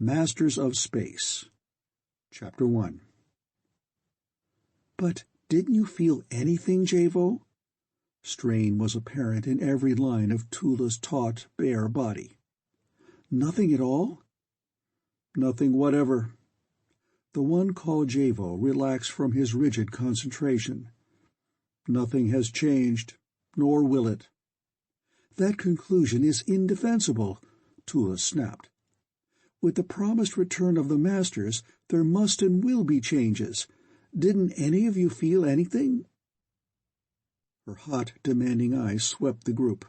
Masters of Space. Chapter 1. "But didn't you feel anything, Javo?" Strain was apparent in every line of Tula's taut, bare body. "Nothing at all?" "Nothing whatever." The one called Javo relaxed from his rigid concentration. "Nothing has changed, nor will it." "That conclusion is indefensible," Tula snapped. "With the promised return of the Masters, there must and will be changes. Didn't any of you feel anything?" Her hot, demanding eyes swept the group,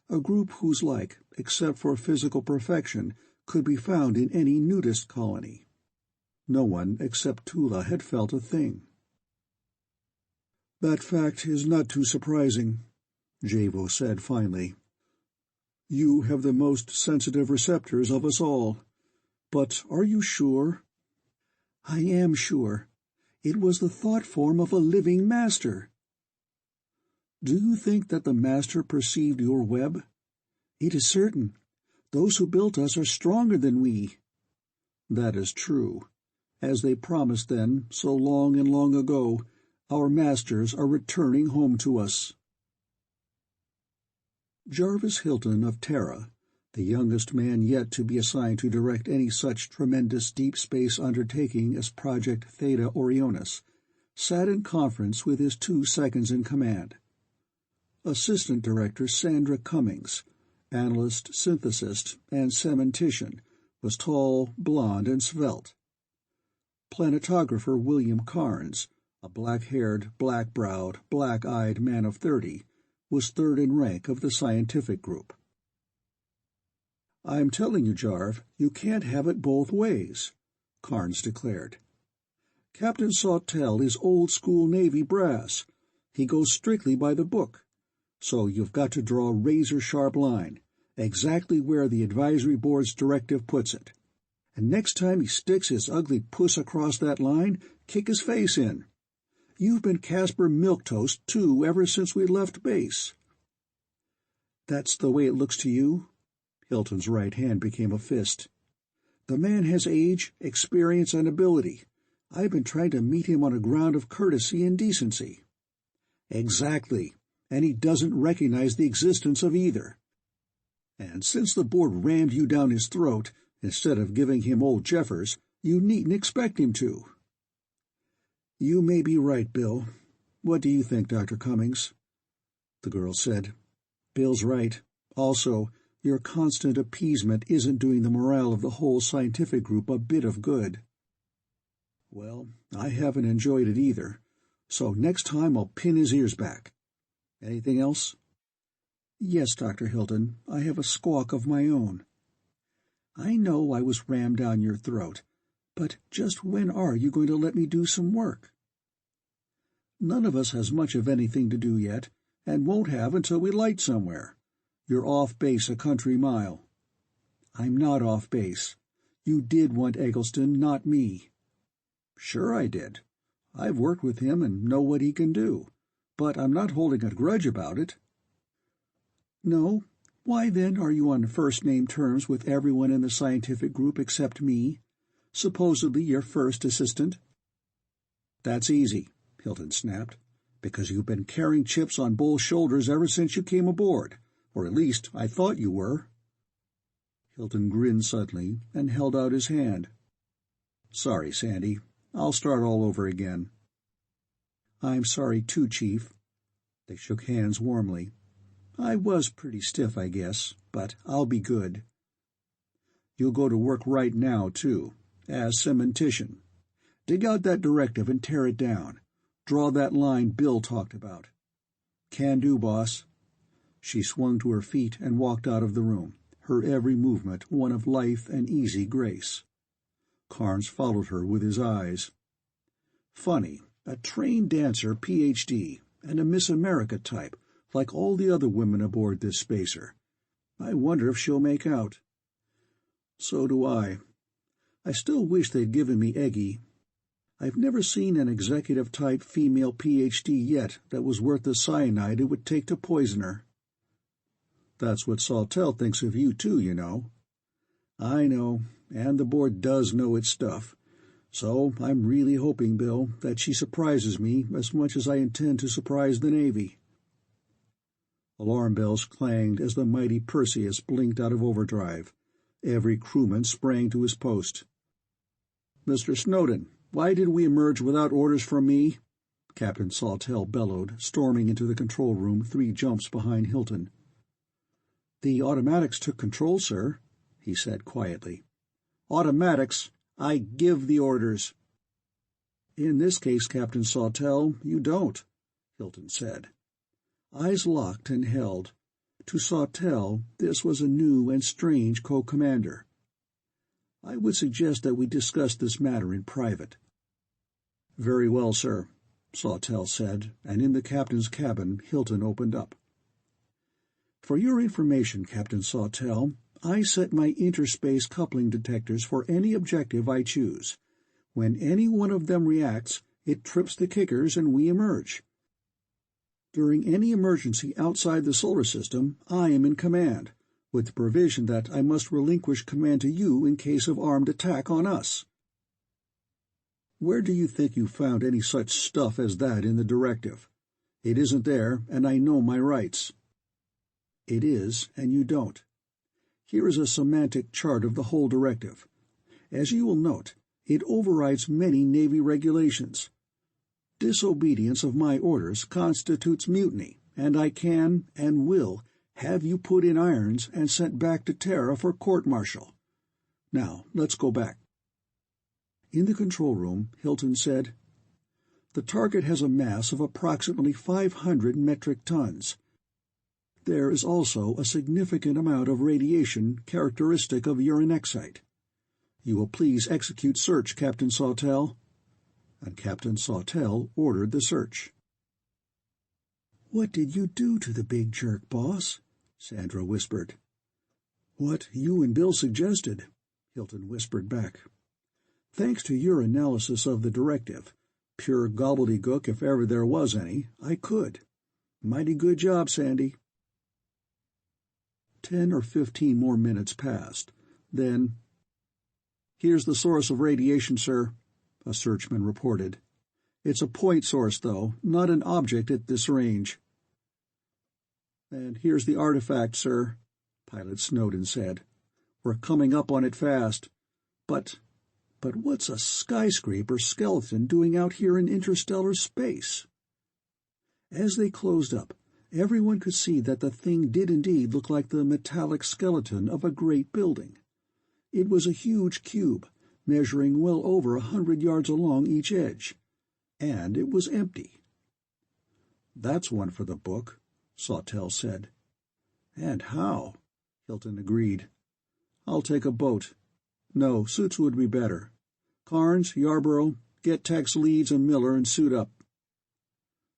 a group whose like, except for physical perfection, could be found in any nudist colony. No one except Tula had felt a thing. "That fact is not too surprising," Javo said finally. "You have the most sensitive receptors of us all. But are you sure?" "I am sure. It was the thought form of a living master." "Do you think that the master perceived your web?" "It is certain. Those who built us are stronger than we." "That is true. As they promised then, so long and long ago, our masters are returning home to us." Jarvis Hilton of Terra, the youngest man yet to be assigned to direct any such tremendous deep space undertaking as Project Theta Orionis, sat in conference with his 2 seconds-in-command. Assistant Director Sandra Cummings, analyst, synthesist, and sementician, was tall, blond, and svelte. Planetographer William Carnes, a black-haired, black-browed, black-eyed man of 30, was third in rank of the scientific group. "I'm telling you, Jarv, you can't have it both ways," Carnes declared. "Captain Sawtelle is old-school Navy brass. He goes strictly by the book. So you've got to draw a razor-sharp line, exactly where the advisory board's directive puts it. And next time he sticks his ugly puss across that line, kick his face in. You've been Casper Milquetoast, too, ever since we left base." "That's the way it looks to you?" Hilton's right hand became a fist. "The man has age, experience, and ability. I've been trying to meet him on a ground of courtesy and decency." "Exactly, and he doesn't recognize the existence of either. And since the board rammed you down his throat, instead of giving him old Jeffers, you needn't expect him to." "You may be right, Bill. What do you think, Dr. Cummings?" The girl said, "Bill's right. Also, your constant appeasement isn't doing the morale of the whole scientific group a bit of good." "Well, I haven't enjoyed it either, so next time I'll pin his ears back. Anything else?" "Yes, Dr. Hilton, I have a squawk of my own." "I know I was rammed down your throat, but just when are you going to let me do some work?" "None of us has much of anything to do yet, and won't have until we light somewhere. You're off base a country mile." "I'm not off base. You did want Eggleston, not me." "Sure I did. I've worked with him and know what he can do, but I'm not holding a grudge about it." "No? Why then are you on first-name terms with everyone in the scientific group except me, supposedly your first assistant?" "That's easy," Hilton snapped, "because you've been carrying chips on both shoulders ever since you came aboard, or at least I thought you were." Hilton grinned suddenly and held out his hand. "Sorry, Sandy. I'll start all over again." "I'm sorry too, Chief." They shook hands warmly. "I was pretty stiff, I guess, but I'll be good." "You'll go to work right now, too, as cementician. Dig out that directive and tear it down. Draw that line Bill talked about." "Can do, boss." She swung to her feet and walked out of the room, her every movement one of lithe and easy grace. Carnes followed her with his eyes. "Funny, a trained dancer Ph.D., and a Miss America type, like all the other women aboard this spacer. I wonder if she'll make out." "So do I. I still wish they'd given me Eggie. I've never seen an executive-type female Ph.D. yet that was worth the cyanide it would take to poison her." "That's what Sawtelle thinks of you, too, you know." "I know. and the board does know its stuff. So I'm really hoping, Bill, that she surprises me as much as I intend to surprise the Navy." Alarm bells clanged as the mighty Perseus blinked out of overdrive. Every crewman sprang to his post. "Mr. Snowden, why did we emerge without orders from me?" Captain Sawtelle bellowed, storming into the control room 3 jumps behind Hilton. "The automatics took control, sir," he said quietly. "Automatics? I give the orders." "In this case, Captain Sawtelle, you don't," Hilton said. Eyes locked and held. To Sawtelle, this was a new and strange co-commander. "I would suggest that we discuss this matter in private." "Very well, sir," Sawtelle said, and in the captain's cabin Hilton opened up. "For your information, Captain Sawtelle, I set my interspace coupling detectors for any objective I choose. When any one of them reacts, it trips the kickers and we emerge. During any emergency outside the solar system, I am in command, with the provision that I must relinquish command to you in case of armed attack on us." "Where do you think you found any such stuff as that in the directive? It isn't there, and I know my rights." "It is, and you don't. Here is a semantic chart of the whole directive. As you will note, it overrides many Navy regulations. Disobedience of my orders constitutes mutiny, and I can, and will, have you put in irons and sent back to Terra for court-martial. Now, let's go back." In the control room, Hilton said, "The target has a mass of approximately 500 metric tons. There is also a significant amount of radiation characteristic of uranexite. You will please execute search, Captain Sawtelle." And Captain Sawtelle ordered the search. "What did you do to the big jerk, boss?" Sandra whispered. "What you and Bill suggested," Hilton whispered back. "Thanks to your analysis of the directive, pure gobbledygook if ever there was any, I could. Mighty good job, Sandy." 10 or 15 more minutes passed. Then, "Here's the source of radiation, sir," a searchman reported. "It's a point source, though, not an object at this range." "And here's the artifact, sir," Pilot Snowden said. "We're coming up on it fast. But what's a skyscraper skeleton doing out here in interstellar space?" As they closed up, everyone could see that the thing did indeed look like the metallic skeleton of a great building. It was a huge cube, measuring well over 100 yards along each edge. And it was empty. "That's one for the book," Sawtelle said. "And how?" Hilton agreed. "I'll take a boat. No, suits would be better. Carnes, Yarborough, get Tex Leeds and Miller and suit up."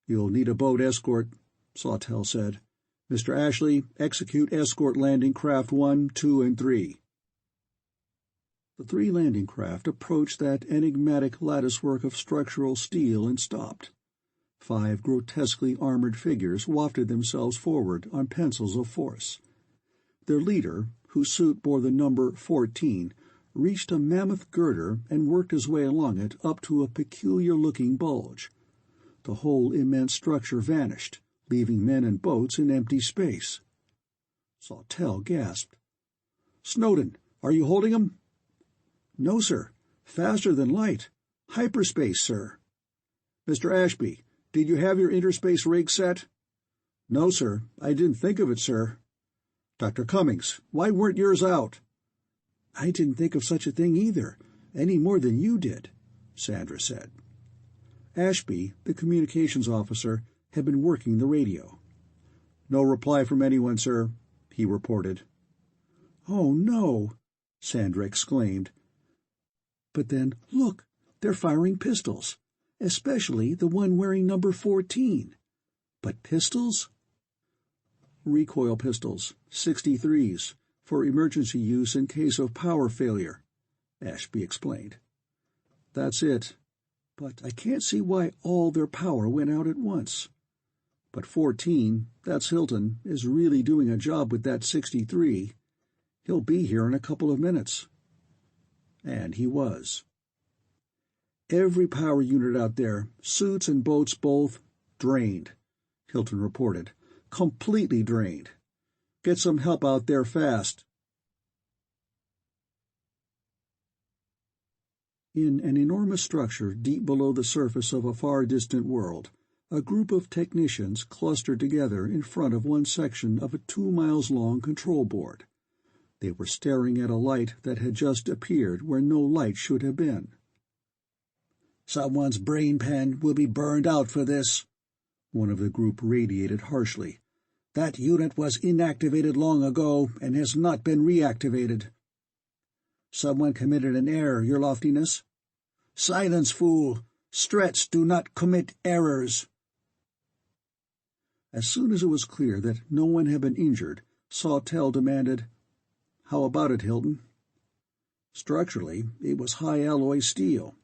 "You'll need a boat escort," Sawtelle said. "Mr. Ashley, execute escort landing craft 1, 2, and 3. The 3 landing craft approached that enigmatic latticework of structural steel and stopped. 5 grotesquely armored figures wafted themselves forward on pencils of force. Their leader, whose suit bore the number 14, reached a mammoth girder and worked his way along it up to a peculiar-looking bulge. The whole immense structure vanished, leaving men and boats in empty space. Sawtelle gasped. "Snowden, are you holding 'em?" "No, sir. Faster than light. Hyperspace, sir." "Mr. Ashby, did you have your interspace rig set?" "No, sir. I didn't think of it, sir." "Dr. Cummings, why weren't yours out?" "I didn't think of such a thing either, any more than you did," Sandra said. Ashby, the communications officer, had been working the radio. "No reply from anyone, sir," he reported. "Oh, no," Sandra exclaimed. "But then, look, they're firing pistols, especially the one wearing number 14. But pistols?" "Recoil pistols, 63s, for emergency use in case of power failure," Ashby explained. "That's it. But I can't see why all their power went out at once. But 14, that's Hilton, is really doing a job with that 63. He'll be here in a couple of minutes." And he was. "Every power unit out there, suits and boats both, drained," Hilton reported. "Completely drained. Get some help out there fast." In an enormous structure deep below the surface of a far-distant world, a group of technicians clustered together in front of one section of a 2-mile-long control board. They were staring at a light that had just appeared where no light should have been. "Someone's brain pan will be burned out for this," one of the group radiated harshly. "That unit was inactivated long ago and has not been reactivated." "Someone committed an error, Your Loftiness." "Silence, fool! Strets do not commit errors." As soon as it was clear that no one had been injured, Sawtelle demanded, "How about it, Hilton?" Structurally, it was high-alloy steel.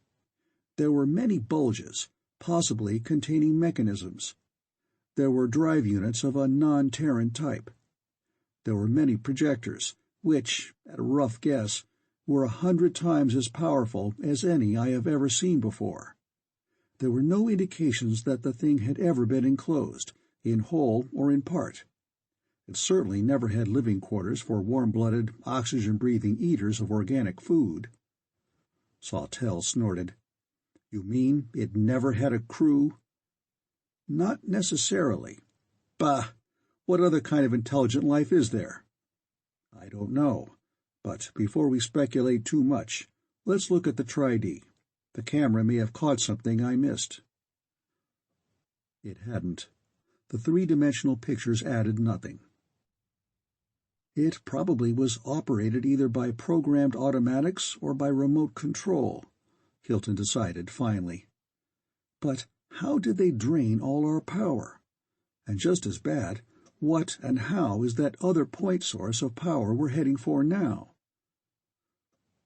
There were many bulges, possibly containing mechanisms. There were drive units of a non-Terran type. There were many projectors, which, at a rough guess, were 100 times as powerful as any I have ever seen before. There were no indications that the thing had ever been enclosed, in whole or in part. It certainly never had living quarters for warm-blooded, oxygen-breathing eaters of organic food. Sawtelle snorted. "You mean it never had a crew?" "Not necessarily." "Bah! What other kind of intelligent life is there?" "I don't know. But before we speculate too much, let's look at the Tri-D. The camera may have caught something I missed." It hadn't. The three-dimensional pictures added nothing. It probably was operated either by programmed automatics or by remote control, Hilton decided finally. But how did they drain all our power? And just as bad, what and how is that other point source of power we're heading for now?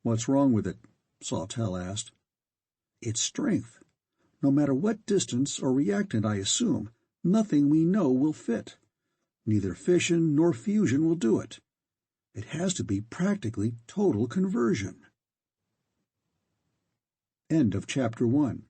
"What's wrong with it?" Sawtelle asked. "Its strength. No matter what distance or reactant I assume, nothing we know will fit. Neither fission nor fusion will do it. It has to be practically total conversion." End of Chapter 1.